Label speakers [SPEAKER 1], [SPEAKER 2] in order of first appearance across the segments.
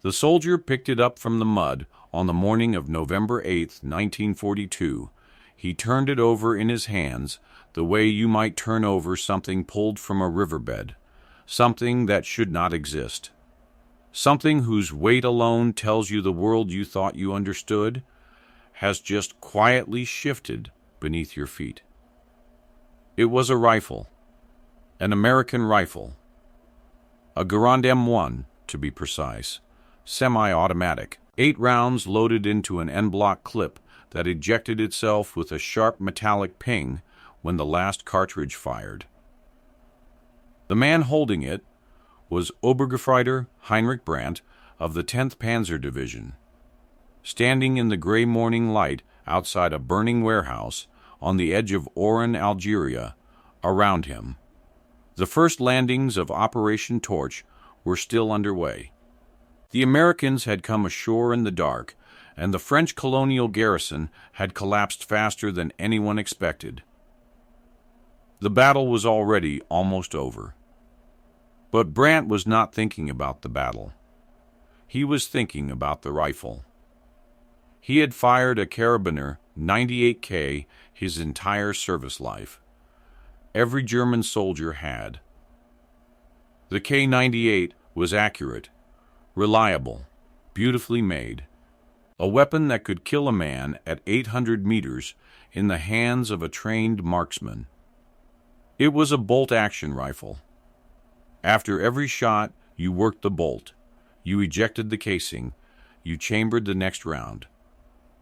[SPEAKER 1] The soldier picked it up from the mud on the morning of November 8, 1942. He turned it over in his hands the way you might turn over something pulled from a riverbed, something that should not exist, something whose weight alone tells you the world you thought you understood has just quietly shifted beneath your feet. It was a rifle, an American rifle, a Garand M1 to be precise, semi-automatic, 8 rounds loaded into an en-bloc clip that ejected itself with a sharp metallic ping when the last cartridge fired. The man holding it was Obergefreiter Heinrich Brandt of the 10th Panzer Division. Standing in the gray morning light outside a burning warehouse on the edge of Oran, Algeria, around him, the first landings of Operation Torch were still underway. The Americans had come ashore in the dark, and the French colonial garrison had collapsed faster than anyone expected. The battle was already almost over. But Brandt was not thinking about the battle. He was thinking about the rifle. He had fired a Carabiner 98K his entire service life. Every German soldier had. The K98 was accurate, reliable, beautifully made. A weapon that could kill a man at 800 meters in the hands of a trained marksman. It was a bolt-action rifle. After every shot, you worked the bolt. You ejected the casing. You chambered the next round.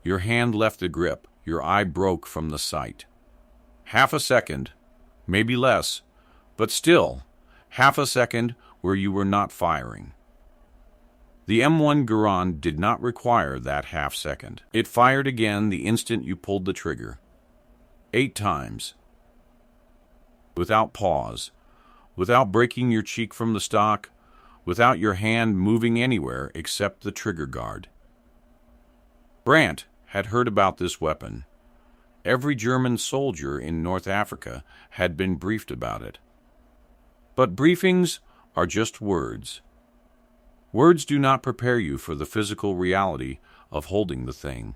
[SPEAKER 1] Your hand left the grip. Your eye broke from the sight. Half a second, maybe less, but still, half a second where you were not firing. The M1 Garand did not require that half second. It fired again the instant you pulled the trigger. 8 times. Without pause, without breaking your cheek from the stock, without your hand moving anywhere except the trigger guard. Brandt had heard about this weapon. Every German soldier in North Africa had been briefed about it. But briefings are just words. Words do not prepare you for the physical reality of holding the thing,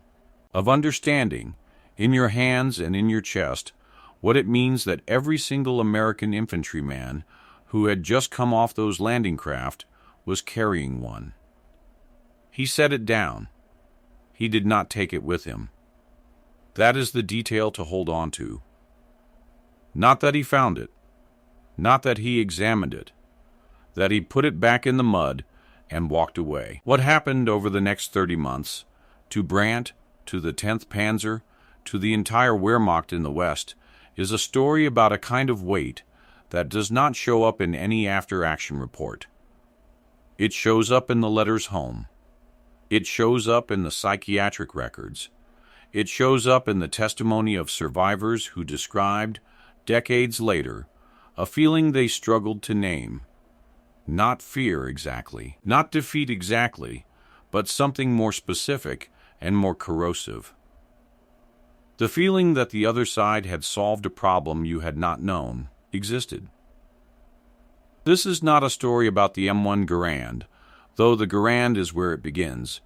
[SPEAKER 1] of understanding, in your hands and in your chest, what it means that every single American infantryman who had just come off those landing craft was carrying one. He set it down. He did not take it with him. That is the detail to hold on to. Not that he found it, not that he examined it, that he put it back in the mud and walked away. What happened over the next 30 months, to Brandt, to the 10th Panzer, to the entire Wehrmacht in the West, is a story about a kind of weight that does not show up in any after-action report. It shows up in the letters home. It shows up in the psychiatric records. It shows up in the testimony of survivors who described, decades later, a feeling they struggled to name. Not fear exactly, not defeat exactly, but something more specific and more corrosive. The feeling that the other side had solved a problem you had not known existed. This is not a story about the M1 Garand, though the Garand is where it begins.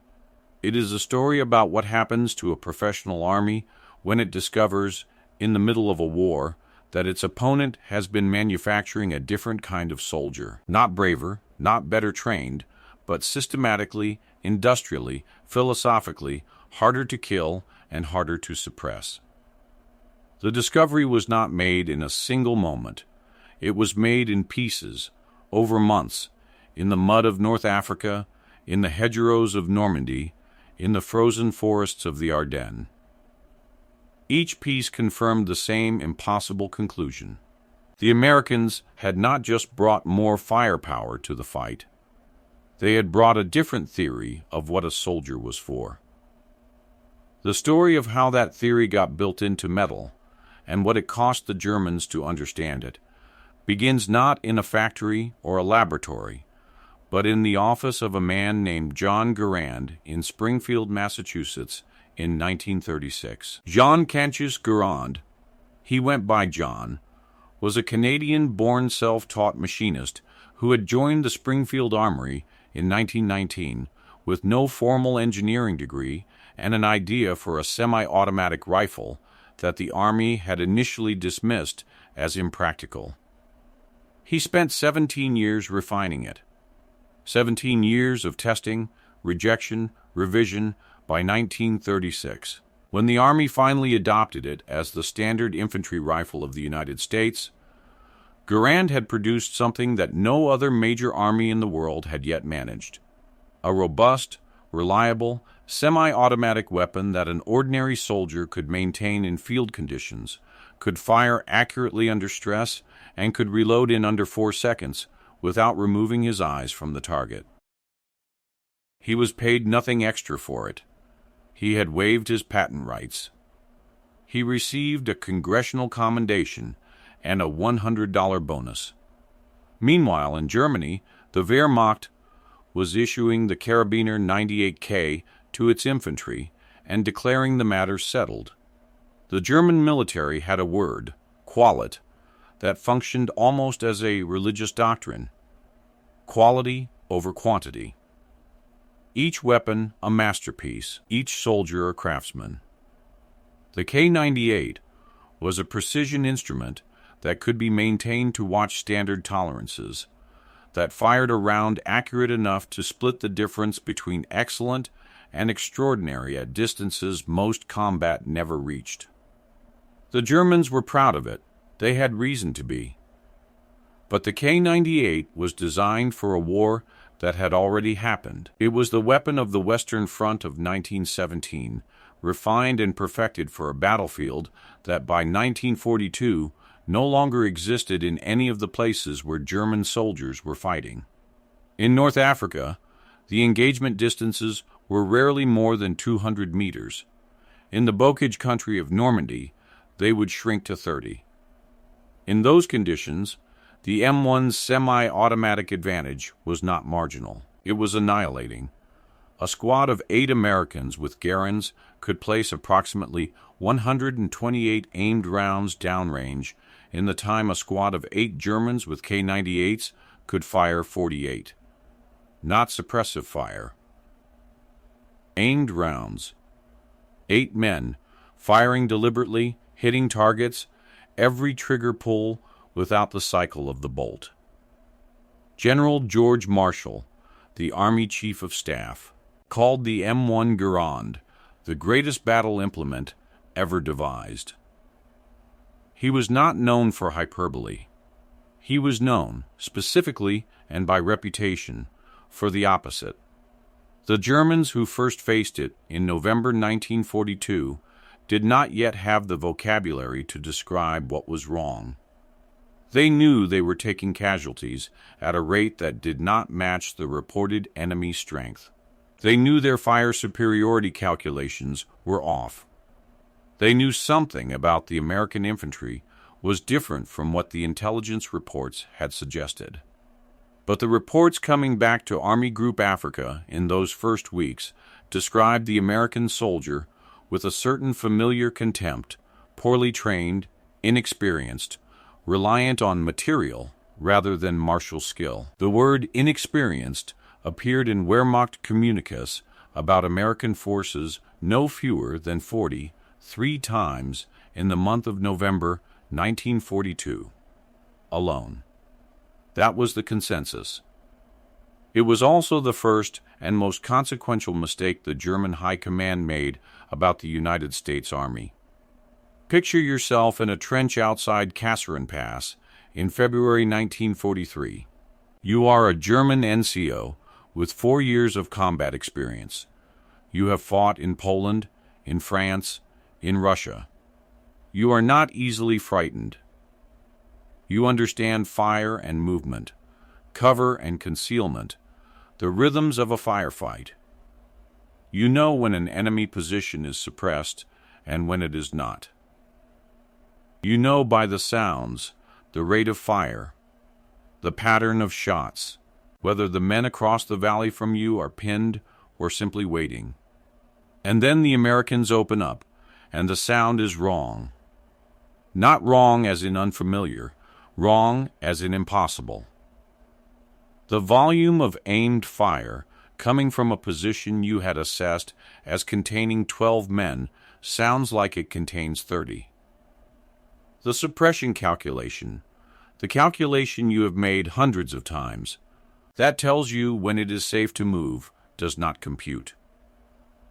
[SPEAKER 1] It is a story about what happens to a professional army when it discovers, in the middle of a war, that its opponent has been manufacturing a different kind of soldier. Not braver, not better trained, but systematically, industrially, philosophically, harder to kill and harder to suppress. The discovery was not made in a single moment. It was made in pieces, over months, in the mud of North Africa, in the hedgerows of Normandy, in the frozen forests of the Ardennes. Each piece confirmed the same impossible conclusion. The Americans had not just brought more firepower to the fight. They had brought a different theory of what a soldier was for. The story of how that theory got built into metal, and what it cost the Germans to understand it, begins not in a factory or a laboratory, but in the office of a man named John Garand in Springfield, Massachusetts, in 1936. Jean Cantius Garand, he went by John, was a Canadian-born self-taught machinist who had joined the Springfield Armory in 1919 with no formal engineering degree and an idea for a semi-automatic rifle that the Army had initially dismissed as impractical. He spent 17 years refining it. 17 years of testing, rejection, revision by 1936. When the Army finally adopted it as the standard infantry rifle of the United States, Garand had produced something that no other major army in the world had yet managed: a robust, reliable, semi-automatic weapon that an ordinary soldier could maintain in field conditions, could fire accurately under stress, and could reload in under 4 seconds without removing his eyes from the target. He was paid nothing extra for it. He had waived his patent rights. He received a congressional commendation and a $100 bonus. Meanwhile, in Germany, the Wehrmacht was issuing the Carabiner 98K to its infantry and declaring the matter settled. The German military had a word, qualit, that functioned almost as a religious doctrine: quality over quantity. Each weapon a masterpiece, each soldier a craftsman. The K98 was a precision instrument that could be maintained to watch standard tolerances, that fired a round accurate enough to split the difference between excellent and extraordinary at distances most combat never reached. The Germans were proud of it. They had reason to be. But the K98 was designed for a war that had already happened. It was the weapon of the Western Front of 1917, refined and perfected for a battlefield that by 1942 no longer existed in any of the places where German soldiers were fighting. In North Africa, the engagement distances were rarely more than 200 meters. In the bocage country of Normandy, they would shrink to 30. In those conditions, the M1's semi-automatic advantage was not marginal. It was annihilating. A squad of 8 Americans with Garands could place approximately 128 aimed rounds downrange in the time a squad of 8 Germans with K98s could fire 48. Not suppressive fire. Aimed rounds. 8 men, firing deliberately, hitting targets, every trigger pull without the cycle of the bolt. General George Marshall, the Army Chief of Staff, called the M1 Garand the greatest battle implement ever devised. He was not known for hyperbole. He was known, specifically and by reputation, for the opposite. The Germans who first faced it in November 1942 did not yet have the vocabulary to describe what was wrong. They knew they were taking casualties at a rate that did not match the reported enemy strength. They knew their fire superiority calculations were off. They knew something about the American infantry was different from what the intelligence reports had suggested. But the reports coming back to Army Group Africa in those first weeks described the American soldier with a certain familiar contempt, poorly trained, inexperienced, reliant on material rather than martial skill. The word inexperienced appeared in Wehrmacht communiques about American forces no fewer than 43 times in the month of November 1942. Alone. That was the consensus. It was also the first and most consequential mistake the German High Command made about the United States Army. Picture yourself in a trench outside Kasserine Pass in February 1943. You are a German NCO with 4 years of combat experience. You have fought in Poland, in France, in Russia. You are not easily frightened. You understand fire and movement, cover and concealment, the rhythms of a firefight. You know when an enemy position is suppressed and when it is not. You know by the sounds, the rate of fire, the pattern of shots, whether the men across the valley from you are pinned or simply waiting. And then the Americans open up, and the sound is wrong. Not wrong as in unfamiliar, wrong as in impossible. The volume of aimed fire coming from a position you had assessed as containing 12 men, sounds like it contains 30. The suppression calculation, the calculation you have made hundreds of times, that tells you when it is safe to move, does not compute.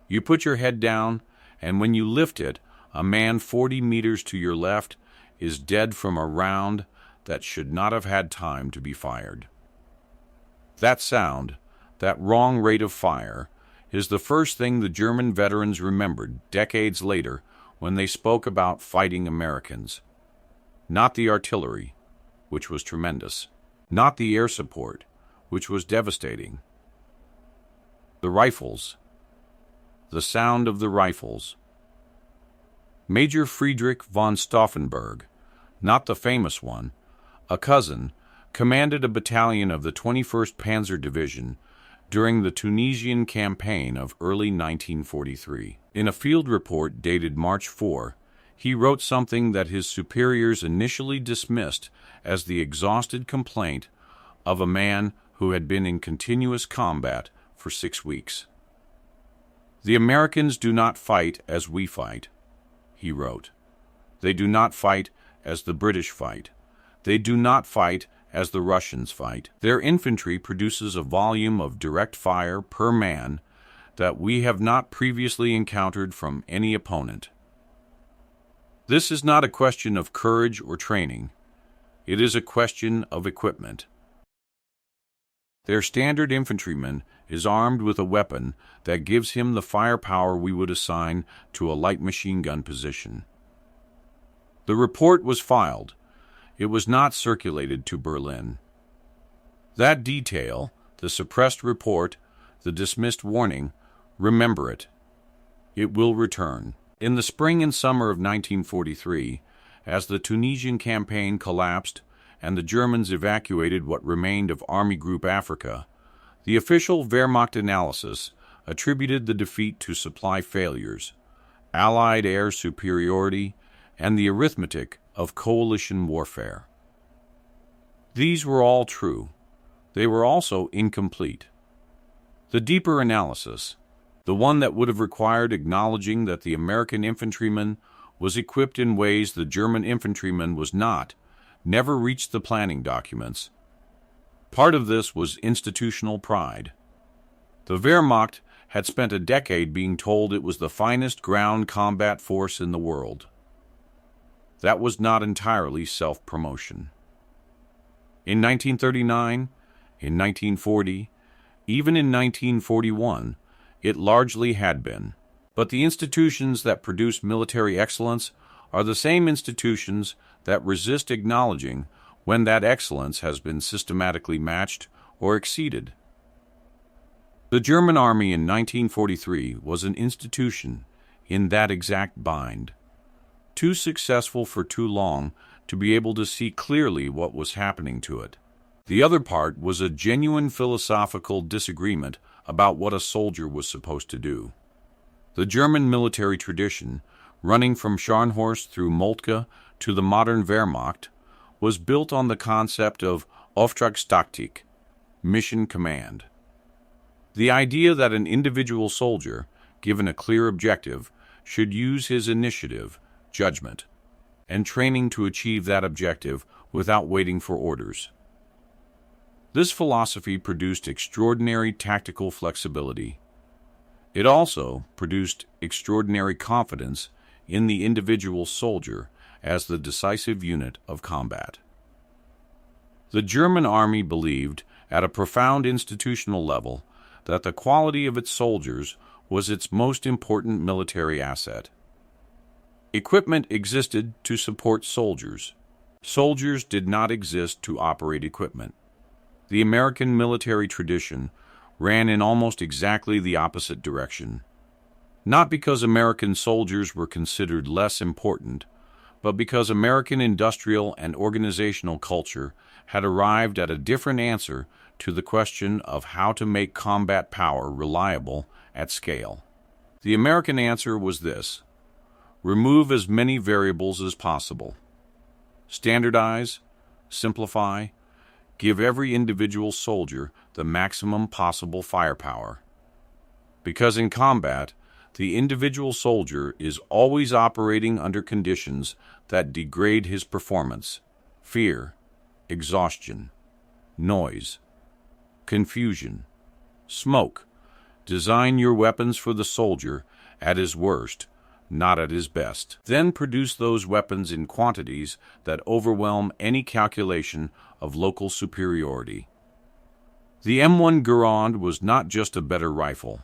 [SPEAKER 1] You put your head down, and when you lift it, a man 40 meters to your left is dead from a round that should not have had time to be fired. That sound, that wrong rate of fire, is the first thing the German veterans remembered decades later when they spoke about fighting Americans. Not the artillery, which was tremendous. Not the air support, which was devastating. The rifles. The sound of the rifles. Major Friedrich von Stauffenberg, not the famous one, a cousin, commanded a battalion of the 21st Panzer Division during the Tunisian campaign of early 1943. In a field report dated March 4, he wrote something that his superiors initially dismissed as the exhausted complaint of a man who had been in continuous combat for 6 weeks. "The Americans do not fight as we fight," he wrote. "They do not fight as the British fight. They do not fight as the Russians fight. Their infantry produces a volume of direct fire per man that we have not previously encountered from any opponent. This is not a question of courage or training. It is a question of equipment. Their standard infantryman is armed with a weapon that gives him the firepower we would assign to a light machine gun position." The report was filed. It was not circulated to Berlin. That detail, the suppressed report, the dismissed warning, remember it. It will return. In the spring and summer of 1943, as the Tunisian campaign collapsed and the Germans evacuated what remained of Army Group Africa, the official Wehrmacht analysis attributed the defeat to supply failures, Allied air superiority, and the arithmetic of coalition warfare. These were all true. They were also incomplete. The deeper analysis, the one that would have required acknowledging that the American infantryman was equipped in ways the German infantryman was not, never reached the planning documents. Part of this was institutional pride. The Wehrmacht had spent a decade being told it was the finest ground combat force in the world. That was not entirely self-promotion. In 1939, in 1940, even in 1941, it largely had been. But the institutions that produce military excellence are the same institutions that resist acknowledging when that excellence has been systematically matched or exceeded. The German army in 1943 was an institution in that exact bind, too successful for too long to be able to see clearly what was happening to it. The other part was a genuine philosophical disagreement about what a soldier was supposed to do. The German military tradition, running from Scharnhorst through Moltke to the modern Wehrmacht, was built on the concept of Auftragstaktik, mission command. The idea that an individual soldier, given a clear objective, should use his initiative, judgment, and training to achieve that objective without waiting for orders. This philosophy produced extraordinary tactical flexibility. It also produced extraordinary confidence in the individual soldier as the decisive unit of combat. The German army believed, at a profound institutional level, that the quality of its soldiers was its most important military asset. Equipment existed to support soldiers. Soldiers did not exist to operate equipment. The American military tradition ran in almost exactly the opposite direction. Not because American soldiers were considered less important, but because American industrial and organizational culture had arrived at a different answer to the question of how to make combat power reliable at scale. The American answer was this: remove as many variables as possible. Standardize, simplify, Give every individual soldier the maximum possible firepower. Because in combat, the individual soldier is always operating under conditions that degrade his performance: fear, exhaustion, noise, confusion, smoke. Design your weapons for the soldier at his worst, not at his best. Then produce those weapons in quantities that overwhelm any calculation of local superiority. The M1 Garand was not just a better rifle.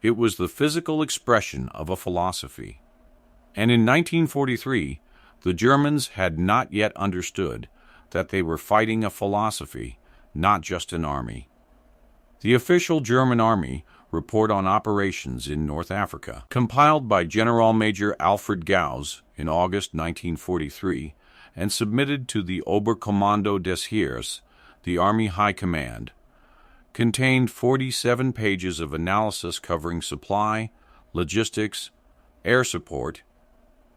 [SPEAKER 1] It was the physical expression of a philosophy. And in 1943, the Germans had not yet understood that they were fighting a philosophy, not just an army. The official German Army Report on Operations in North Africa, compiled by General Major Alfred Gauss in August 1943 and submitted to the Oberkommando des Heeres, the Army High Command, contained 47 pages of analysis covering supply, logistics, air support,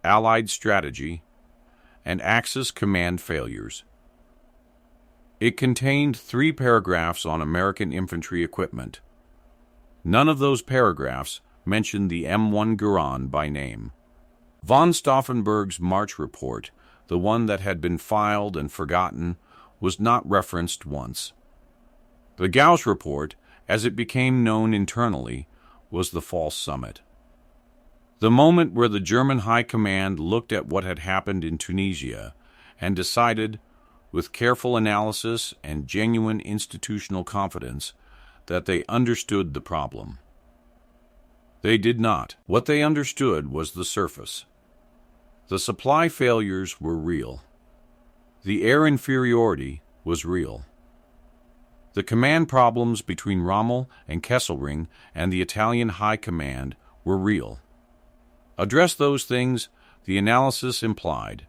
[SPEAKER 1] Allied strategy, and Axis command failures. It contained 3 paragraphs on American infantry equipment. None of those paragraphs mentioned the M1 Garand by name. Von Stauffenberg's March report, the one that had been filed and forgotten, was not referenced once. The Gauss report, as it became known internally, was the false summit. The moment where the German High Command looked at what had happened in Tunisia and decided, with careful analysis and genuine institutional confidence, that they understood the problem. They did not. What they understood was the surface. The supply failures were real. The air inferiority was real. The command problems between Rommel and Kesselring and the Italian High Command were real. Address those things, the analysis implied,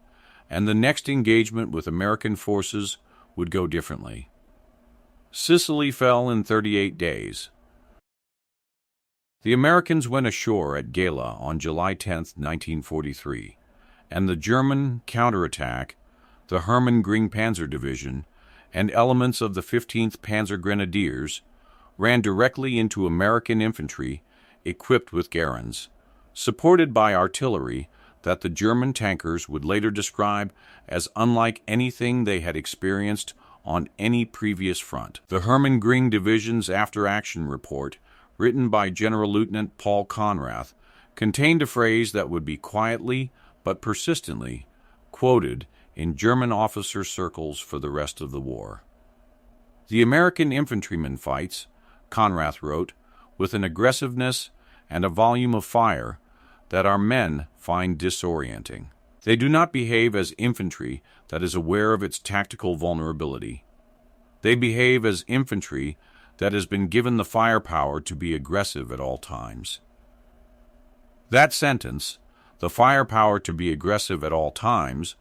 [SPEAKER 1] and the next engagement with American forces would go differently. Sicily fell in 38 days. The Americans went ashore at Gela on July 10, 1943, and the German counterattack, the Hermann Göring Panzer Division, and elements of the 15th Panzer Grenadiers ran directly into American infantry equipped with Garands, supported by artillery that the German tankers would later describe as unlike anything they had experienced on any previous front. The Hermann Göring Division's after-action report, written by General Lieutenant Paul Conrath, contained a phrase that would be quietly but persistently quoted in German officer circles for the rest of the war. The American infantryman fights, Conrath wrote, with an aggressiveness and a volume of fire that our men find disorienting. They do not behave as infantry that is aware of its tactical vulnerability. They behave as infantry that has been given the firepower to be aggressive at all times. That sentence, the firepower to be aggressive at all times,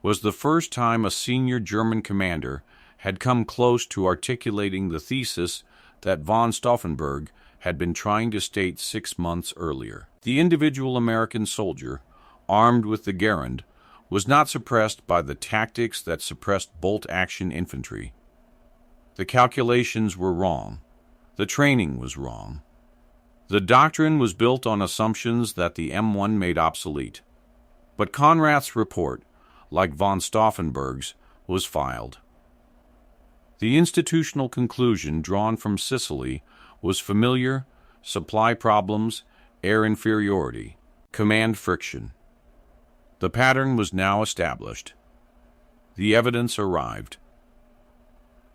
[SPEAKER 1] was the first time a senior German commander had come close to articulating the thesis that von Stauffenberg had been trying to state 6 months earlier. The individual American soldier, armed with the Garand, was not suppressed by the tactics that suppressed bolt-action infantry. The calculations were wrong. The training was wrong. The doctrine was built on assumptions that the M1 made obsolete. But Conrath's report, like von Stauffenberg's, was filed. The institutional conclusion drawn from Sicily was familiar: supply problems, air inferiority, command friction. The pattern was now established. The evidence arrived.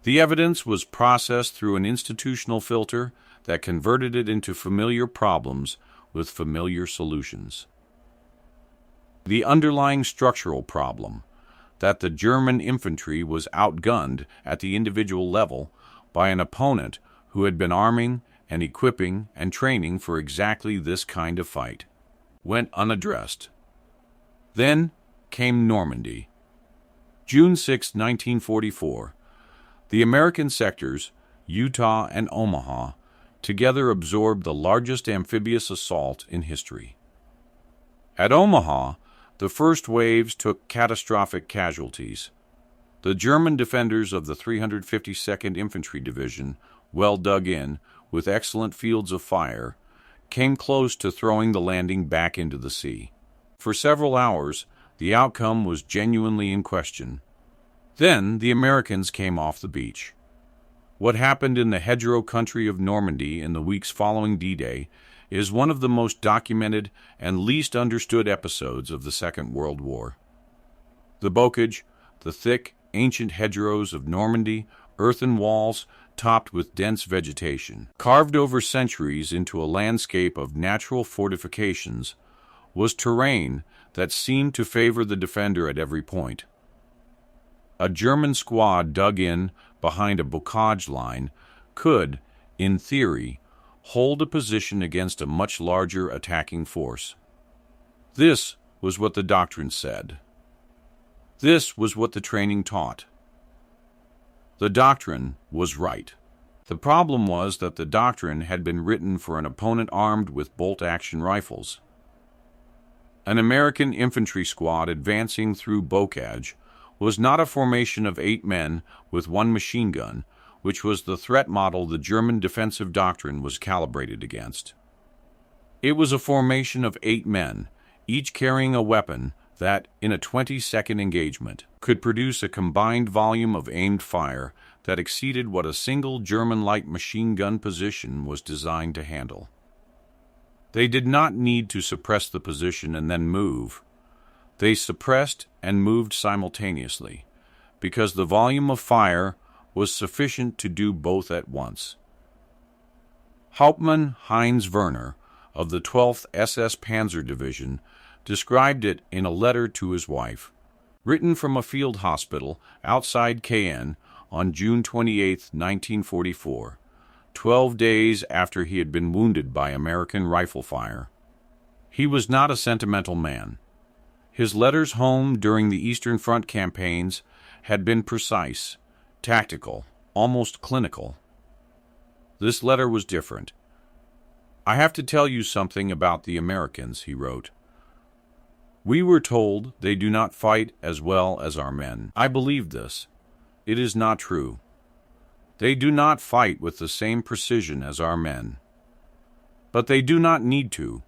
[SPEAKER 1] The evidence was processed through an institutional filter that converted it into familiar problems with familiar solutions. The underlying structural problem, that the German infantry was outgunned at the individual level by an opponent who had been arming and equipping and training for exactly this kind of fight, went unaddressed. Then came Normandy. June 6, 1944. The American sectors, Utah and Omaha, together absorbed the largest amphibious assault in history. At Omaha, the first waves took catastrophic casualties. The German defenders of the 352nd Infantry Division, well dug in, with excellent fields of fire, came close to throwing the landing back into the sea. For several hours, the outcome was genuinely in question. Then the Americans came off the beach. What happened in the hedgerow country of Normandy in the weeks following D-Day is one of the most documented and least understood episodes of the Second World War. The bocage, the thick, ancient hedgerows of Normandy, earthen walls topped with dense vegetation, carved over centuries into a landscape of natural fortifications, was terrain that seemed to favor the defender at every point. A German squad dug in behind a bocage line could, in theory, hold a position against a much larger attacking force. This was what the doctrine said. This was what the training taught. The doctrine was right. The problem was that the doctrine had been written for an opponent armed with bolt-action rifles. An American infantry squad advancing through bocage was not a formation of 8 men with 1 machine gun, which was the threat model the German defensive doctrine was calibrated against. It was a formation of 8 men, each carrying a weapon that, in a 20-second engagement, could produce a combined volume of aimed fire that exceeded what a single German light machine gun position was designed to handle. They did not need to suppress the position and then move. They suppressed and moved simultaneously, because the volume of fire was sufficient to do both at once. Hauptmann Heinz Werner of the 12th SS Panzer Division described it in a letter to his wife, written from a field hospital outside Caen on June 28, 1944, 12 days after he had been wounded by American rifle fire. He was not a sentimental man. His letters home during the Eastern Front campaigns had been precise, tactical, almost clinical. This letter was different. "I have to tell you something about the Americans," he wrote. "We were told they do not fight as well as our men. I believe this. It is not true. They do not fight with the same precision as our men. But they do not need to.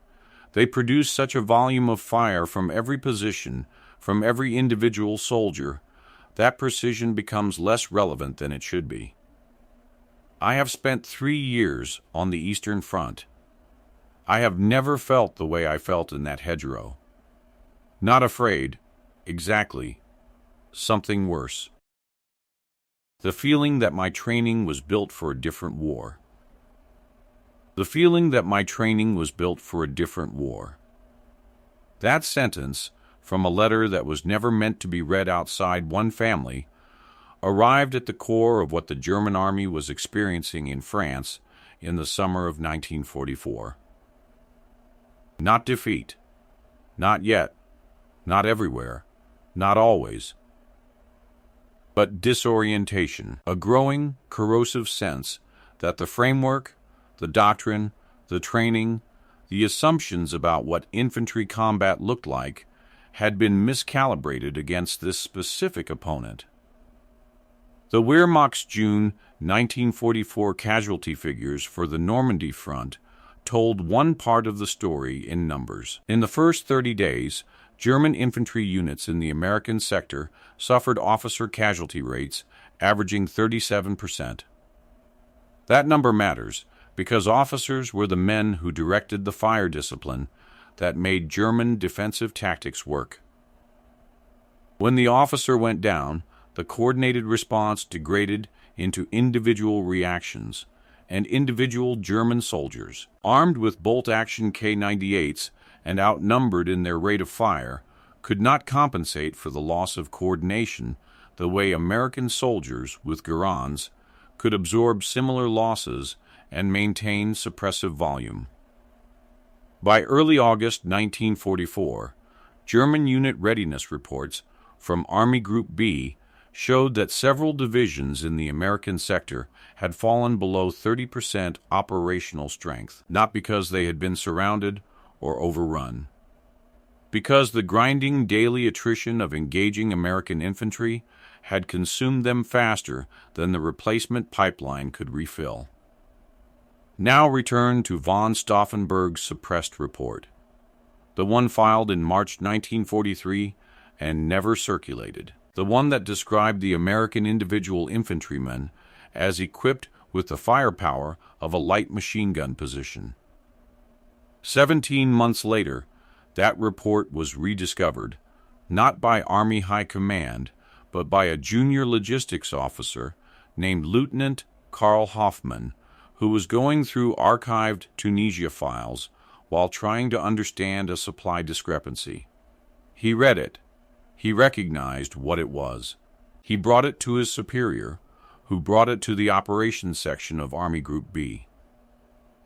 [SPEAKER 1] They produce such a volume of fire from every position, from every individual soldier, that precision becomes less relevant than it should be. I have spent 3 years on the Eastern Front. I have never felt the way I felt in that hedgerow. Not afraid, exactly, something worse. The feeling that my training was built for a different war. The feeling that my training was built for a different war." That sentence, from a letter that was never meant to be read outside one family, arrived at the core of what the German army was experiencing in France in the summer of 1944. Not defeat. Not yet. Not everywhere. Not always. But disorientation, a growing, corrosive sense that the framework, the doctrine, the training, the assumptions about what infantry combat looked like had been miscalibrated against this specific opponent. The Wehrmacht's June 1944 casualty figures for the Normandy front told one part of the story in numbers. In the first 30 days, German infantry units in the American sector suffered officer casualty rates averaging 37%. That number matters because officers were the men who directed the fire discipline that made German defensive tactics work. When the officer went down, the coordinated response degraded into individual reactions, and individual German soldiers, armed with bolt-action K98s and outnumbered in their rate of fire, could not compensate for the loss of coordination the way American soldiers with Garands could absorb similar losses and maintain suppressive volume. By early August 1944, German unit readiness reports from Army Group B showed that several divisions in the American sector had fallen below 30% operational strength, not because they had been surrounded or overrun. Because the grinding daily attrition of engaging American infantry had consumed them faster than the replacement pipeline could refill. Now return to von Stauffenberg's suppressed report, the one filed in March 1943 and never circulated, the one that described the American individual infantrymen as equipped with the firepower of a light machine gun position. 17 months later, that report was rediscovered, not by Army High Command, but by a junior logistics officer named Lieutenant Karl Hoffmann, who was going through archived Tunisia files while trying to understand a supply discrepancy. He read it. He recognized what it was. He brought it to his superior, who brought it to the operations section of Army Group B.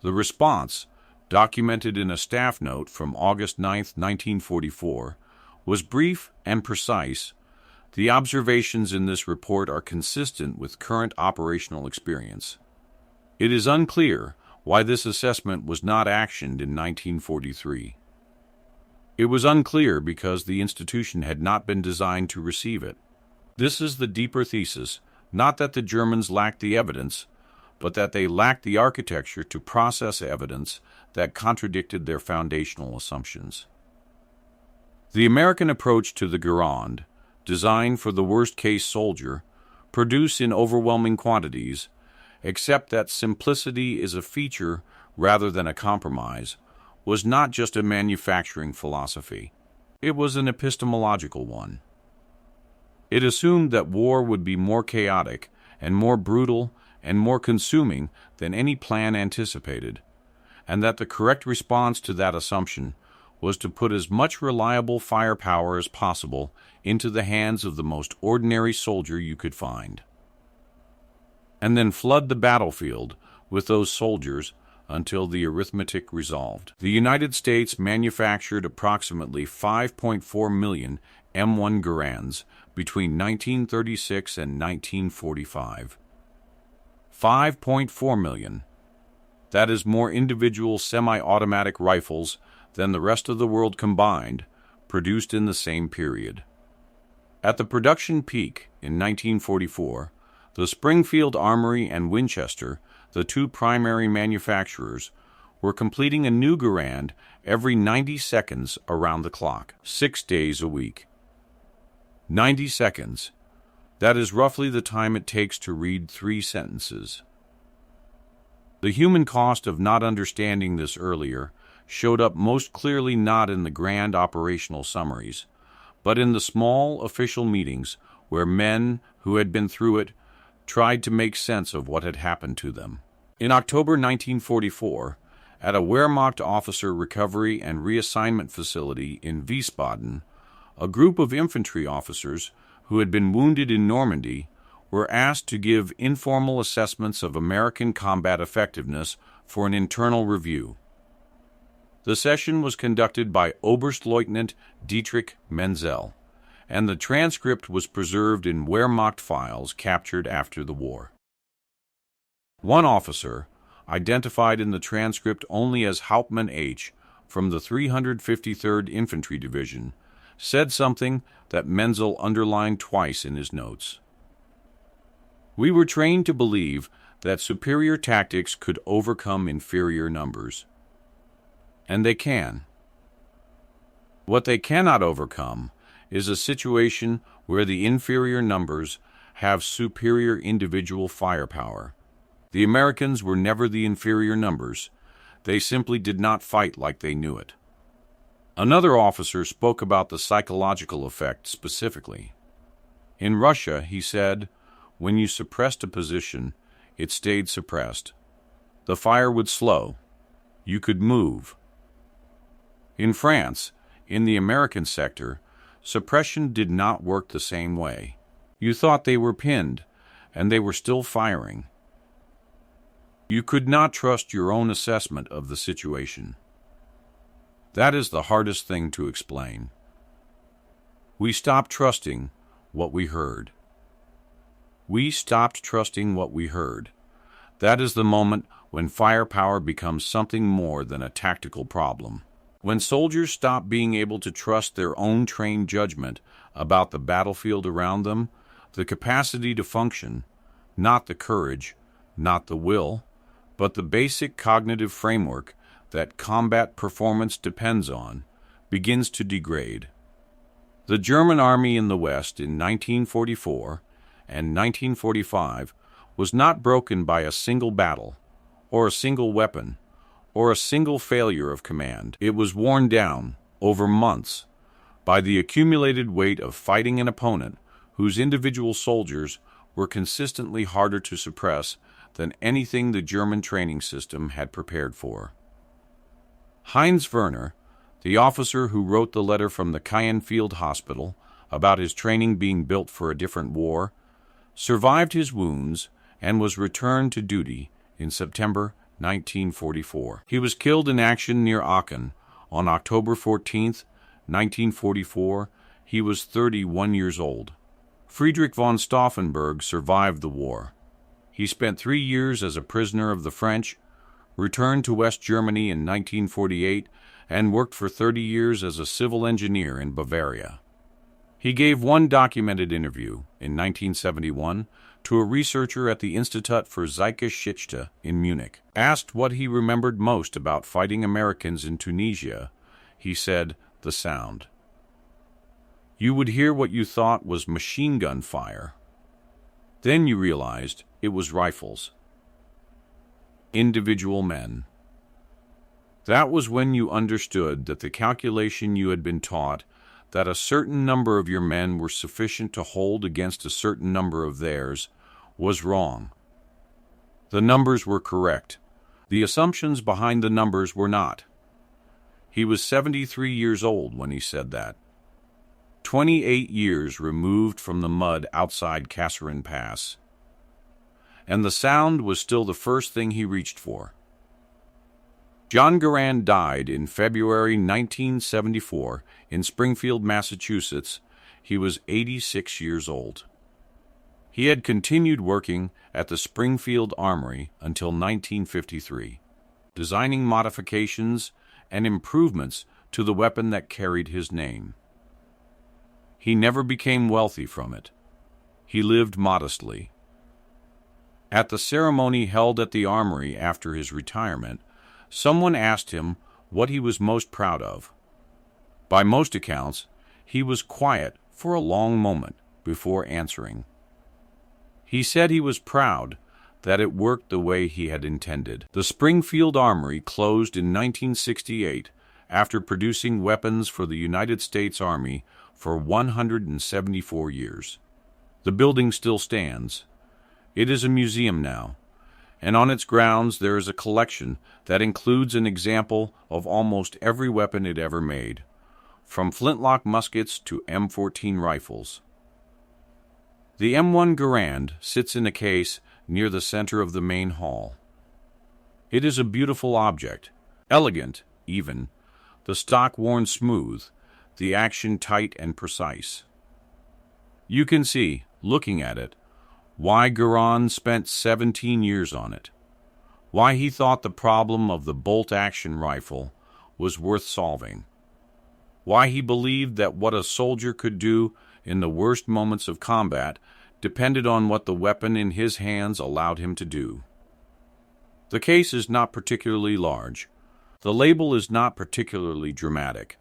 [SPEAKER 1] The response, documented in a staff note from August 9, 1944, was brief and precise. The observations in this report are consistent with current operational experience. It is unclear why this assessment was not actioned in 1943. It was unclear because the institution had not been designed to receive it. This is the deeper thesis, not that the Germans lacked the evidence, but that they lacked the architecture to process evidence that contradicted their foundational assumptions. The American approach to the Garand, designed for the worst-case soldier, produced in overwhelming quantities, except that simplicity is a feature rather than a compromise, was not just a manufacturing philosophy. It was an epistemological one. It assumed that war would be more chaotic and more brutal and more consuming than any plan anticipated, and that the correct response to that assumption was to put as much reliable firepower as possible into the hands of the most ordinary soldier you could find, and then flood the battlefield with those soldiers until the arithmetic resolved. The United States manufactured approximately 5.4 million M1 Garands between 1936 and 1945. 5.4 million. That is more individual semi-automatic rifles than the rest of the world combined, produced in the same period. At the production peak in 1944, the Springfield Armory and Winchester, the two primary manufacturers, were completing a new Garand every 90 seconds around the clock, 6 days a week. 90 seconds. That is roughly the time it takes to read 3 sentences. The human cost of not understanding this earlier showed up most clearly not in the grand operational summaries, but in the small official meetings where men who had been through it tried to make sense of what had happened to them. In October 1944, at a Wehrmacht officer recovery and reassignment facility in Wiesbaden, a group of infantry officers who had been wounded in Normandy were asked to give informal assessments of American combat effectiveness for an internal review. The session was conducted by Oberstleutnant Dietrich Menzel, and the transcript was preserved in Wehrmacht files captured after the war. One officer, identified in the transcript only as Hauptmann H. from the 353rd Infantry Division, said something that Menzel underlined twice in his notes. We were trained to believe that superior tactics could overcome inferior numbers. And they can. What they cannot overcome is a situation where the inferior numbers have superior individual firepower. The Americans were never the inferior numbers. They simply did not fight like they knew it. Another officer spoke about the psychological effect specifically. In Russia, he said, when you suppressed a position, it stayed suppressed. The fire would slow. You could move. In France, in the American sector, suppression did not work the same way. You thought they were pinned, and they were still firing. You could not trust your own assessment of the situation. That is the hardest thing to explain. We stopped trusting what we heard. We stopped trusting what we heard. That is the moment when firepower becomes something more than a tactical problem. When soldiers stop being able to trust their own trained judgment about the battlefield around them, The capacity to function, not the courage, not the will, but the basic cognitive framework that combat performance depends on, begins to degrade. The German army in the West in 1944 and 1945 was not broken by a single battle, or a single weapon, or a single failure of command. It was worn down, over months, by the accumulated weight of fighting an opponent whose individual soldiers were consistently harder to suppress than anything the German training system had prepared for. Heinz Werner, the officer who wrote the letter from the Cayenne Field Hospital about his training being built for a different war, survived his wounds and was returned to duty in September 1944. He was killed in action near Aachen on October 14, 1944. He was 31 years old. Friedrich von Stauffenberg survived the war. He spent 3 years as a prisoner of the French, returned to West Germany in 1948, and worked for 30 years as a civil engineer in Bavaria. He gave one documented interview in 1971 to a researcher at the Institut für Zeitgeschichte in Munich. Asked what he remembered most about fighting Americans in Tunisia, he said, "The sound. You would hear what you thought was machine gun fire. Then you realized it was rifles. Individual men. That was when you understood that the calculation you had been taught, that a certain number of your men were sufficient to hold against a certain number of theirs, was wrong. The numbers were correct. The assumptions behind the numbers were not." He was 73 years old when he said that. 28 years removed from the mud outside Kasserine Pass. And the sound was still the first thing he reached for. John Garand died in February 1974 in Springfield, Massachusetts. He was 86 years old. He had continued working at the Springfield Armory until 1953, designing modifications and improvements to the weapon that carried his name. He never became wealthy from it. He lived modestly. At the ceremony held at the armory after his retirement, someone asked him what he was most proud of. By most accounts, he was quiet for a long moment before answering. He said he was proud that it worked the way he had intended. The Springfield Armory closed in 1968 after producing weapons for the United States Army for 174 years. The building still stands. It is a museum now, and on its grounds there is a collection that includes an example of almost every weapon it ever made, from flintlock muskets to M14 rifles. The M1 Garand sits in a case near the center of the main hall. It is a beautiful object, elegant, even, the stock worn smooth, the action tight and precise. You can see, looking at it, why Garand spent 17 years on it, why he thought the problem of the bolt-action rifle was worth solving, why he believed that what a soldier could do in the worst moments of combat depended on what the weapon in his hands allowed him to do. The case is not particularly large. The label is not particularly dramatic.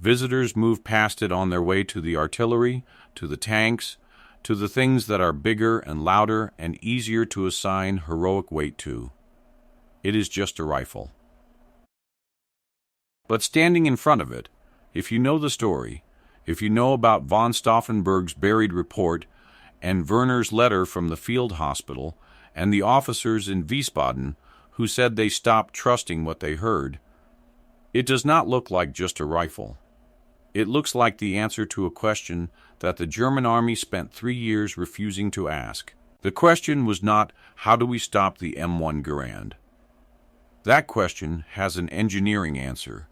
[SPEAKER 1] Visitors move past it on their way to the artillery, to the tanks, to the things that are bigger and louder and easier to assign heroic weight to. It is just a rifle. But standing in front of it, if you know the story, if you know about von Stauffenberg's buried report and Werner's letter from the field hospital and the officers in Wiesbaden who said they stopped trusting what they heard, it does not look like just a rifle. It looks like the answer to a question that the German army spent 3 years refusing to ask. The question was not, how do we stop the M1 Garand? That question has an engineering answer.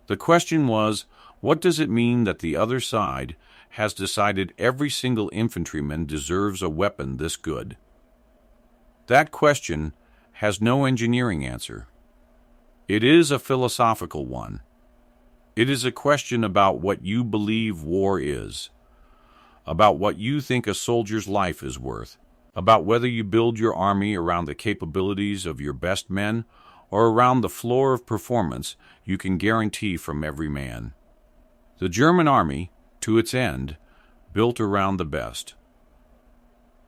[SPEAKER 1] The question was, what does it mean that the other side has decided every single infantryman deserves a weapon this good? That question has no engineering answer. It is a philosophical one. It is a question about what you believe war is. about what you think a soldier's life is worth, about whether you build your army around the capabilities of your best men or around the floor of performance you can guarantee from every man. The German army, to its end, built around the best.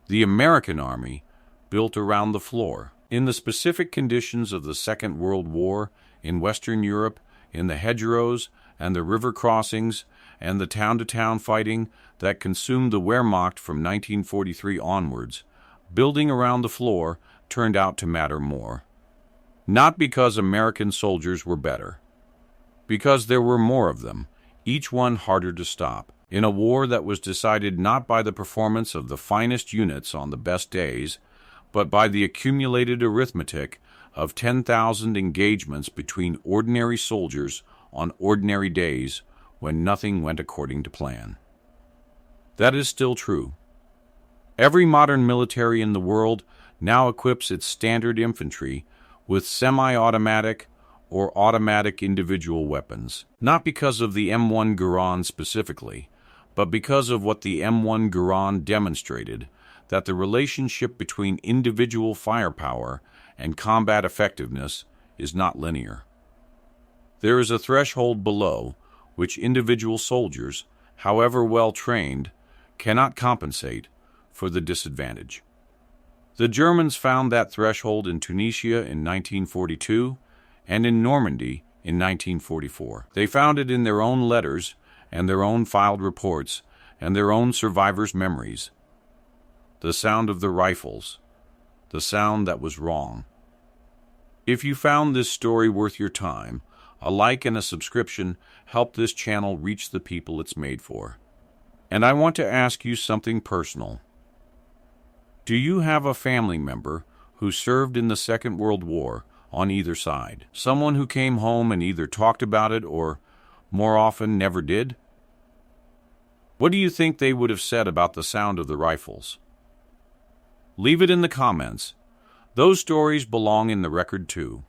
[SPEAKER 1] The American army built around the floor. In the specific conditions of the Second World War, in Western Europe, in the hedgerows and the river crossings and the town-to-town fighting that consumed the Wehrmacht from 1943 onwards, building around the floor turned out to matter more. Not because American soldiers were better, because there were more of them, each one harder to stop, in a war that was decided not by the performance of the finest units on the best days, but by the accumulated arithmetic of 10,000 engagements between ordinary soldiers on ordinary days when nothing went according to plan. That is still true. Every modern military in the world now equips its standard infantry with semi-automatic or automatic individual weapons, not because of the M1 Garand specifically, but because of what the M1 Garand demonstrated, that the relationship between individual firepower and combat effectiveness is not linear. There is a threshold below which individual soldiers, however well trained, cannot compensate for the disadvantage. The Germans found that threshold in Tunisia in 1942 and in Normandy in 1944. They found it in their own letters and their own filed reports and their own survivors' memories. The sound of the rifles, the sound that was wrong. If you found this story worth your time, a like and a subscription help this channel reach the people it's made for. And I want to ask you something personal. Do you have a family member who served in the Second World War on either side? Someone who came home and either talked about it or, more often, never did? What do you think they would have said about the sound of the rifles? Leave it in the comments. Those stories belong in the record too.